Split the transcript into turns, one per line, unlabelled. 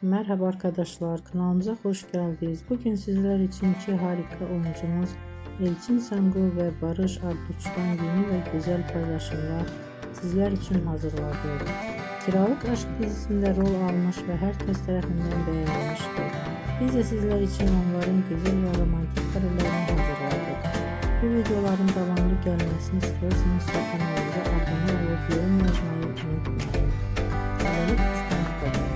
Merhaba arkadaşlar, kanalımıza hoş geldiniz. Bugün sizler için iki harika oyuncumuz Elçin Sangu ve Barış Arduç'tan yeni ve güzel paylaşımlar sizler için hazırladık. Kiralık Aşk dizisinde rol almış ve herkes tarafından beğenilmiştir. Biz de sizler için onların güzel ve romantik karelerini hazırladık. Bu videoların devamlı gelmesini istiyorsanız kanalımıza abone olup yorum yazmayı unutmayın. Kanalı istemez.